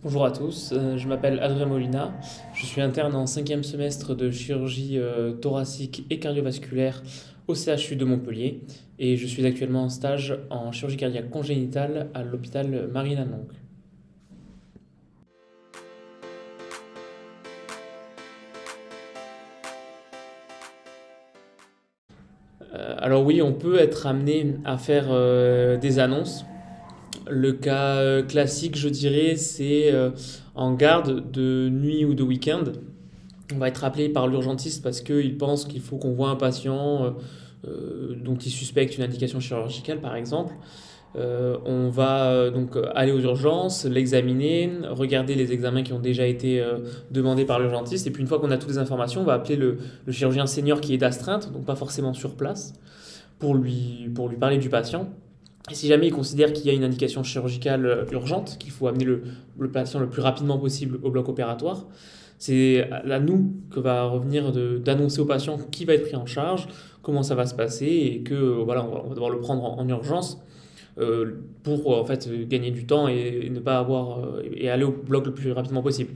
Bonjour à tous, je m'appelle Adrien Molina, je suis interne en cinquième semestre de chirurgie thoracique et cardiovasculaire au CHU de Montpellier et je suis actuellement en stage en chirurgie cardiaque congénitale à l'hôpital Marine-Lannelongue. Alors oui, on peut être amené à faire des annonces. Le cas classique, je dirais, c'est en garde de nuit ou de week-end. On va être appelé par l'urgentiste parce qu'il pense qu'il faut qu'on voit un patient dont il suspecte une indication chirurgicale, par exemple. On va donc aller aux urgences, l'examiner, regarder les examens qui ont déjà été demandés par l'urgentiste. Et puis une fois qu'on a toutes les informations, on va appeler le chirurgien senior qui est d'astreinte, donc pas forcément sur place, pour lui parler du patient. Et si jamais il considère qu'il y a une indication chirurgicale urgente, qu'il faut amener le patient le plus rapidement possible au bloc opératoire, c'est à nous que va revenir d'annoncer au patient qui va être pris en charge, comment ça va se passer et que voilà, on va devoir le prendre en urgence pour en fait gagner du temps et ne pas avoir et aller au bloc le plus rapidement possible.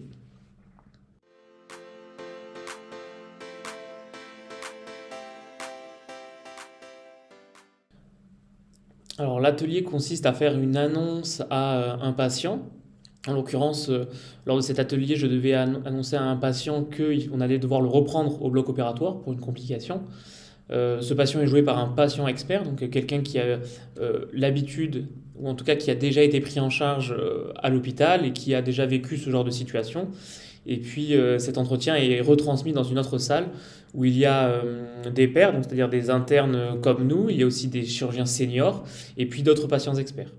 Alors l'atelier consiste à faire une annonce à un patient. En l'occurrence, lors de cet atelier, je devais annoncer à un patient qu'on allait devoir le reprendre au bloc opératoire pour une complication. Ce patient est joué par un patient expert, donc quelqu'un qui a l'habitude, ou en tout cas qui a déjà été pris en charge à l'hôpital et qui a déjà vécu ce genre de situation. Et puis cet entretien est retransmis dans une autre salle où il y a des pairs, donc c'est-à-dire des internes comme nous, il y a aussi des chirurgiens seniors et puis d'autres patients experts.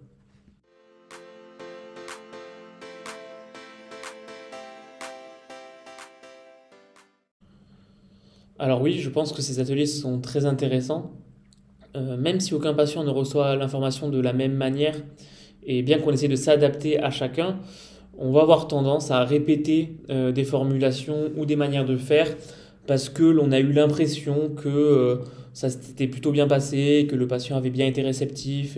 Alors oui, je pense que ces ateliers sont très intéressants, même si aucun patient ne reçoit l'information de la même manière, et bien qu'on essaie de s'adapter à chacun, on va avoir tendance à répéter des formulations ou des manières de faire parce que l'on a eu l'impression que ça s'était plutôt bien passé, que le patient avait bien été réceptif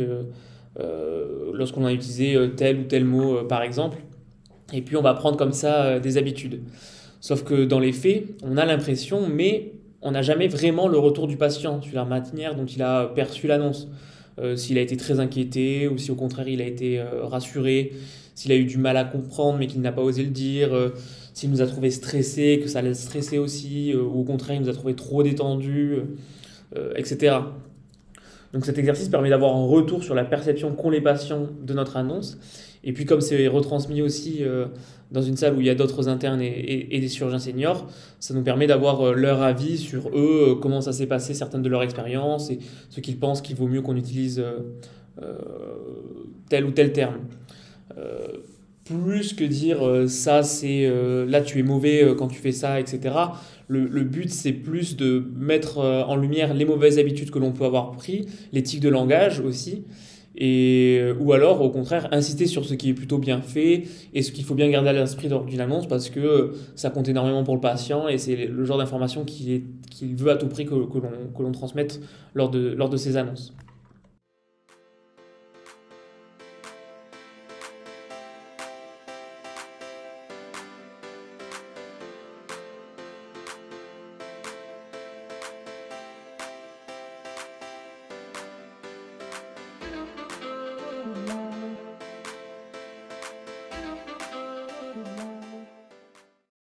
lorsqu'on a utilisé tel ou tel mot par exemple. Et puis on va prendre comme ça des habitudes. Sauf que dans les faits, on a l'impression, mais on n'a jamais vraiment le retour du patient sur la manière dont il a perçu l'annonce. S'il a été très inquiété ou si au contraire il a été rassuré, s'il a eu du mal à comprendre mais qu'il n'a pas osé le dire, s'il nous a trouvé stressé, que ça l'a stressé aussi, ou au contraire il nous a trouvé trop détendu, etc. Donc cet exercice permet d'avoir un retour sur la perception qu'ont les patients de notre annonce. Et puis comme c'est retransmis aussi dans une salle où il y a d'autres internes et des chirurgiens seniors, ça nous permet d'avoir leur avis sur eux, comment ça s'est passé, certaines de leurs expériences et ce qu'ils pensent qu'il vaut mieux qu'on utilise euh, tel ou tel terme. Euh, Plus que dire ça, c'est là tu es mauvais quand tu fais ça, etc. Le but, c'est plus de mettre en lumière les mauvaises habitudes que l'on peut avoir pris, les tics de langage aussi, et, ou alors au contraire insister sur ce qui est plutôt bien fait et ce qu'il faut bien garder à l'esprit lors d'une annonce parce que ça compte énormément pour le patient et c'est le genre d'information qu'il veut à tout prix que l'on transmette lors de ces annonces.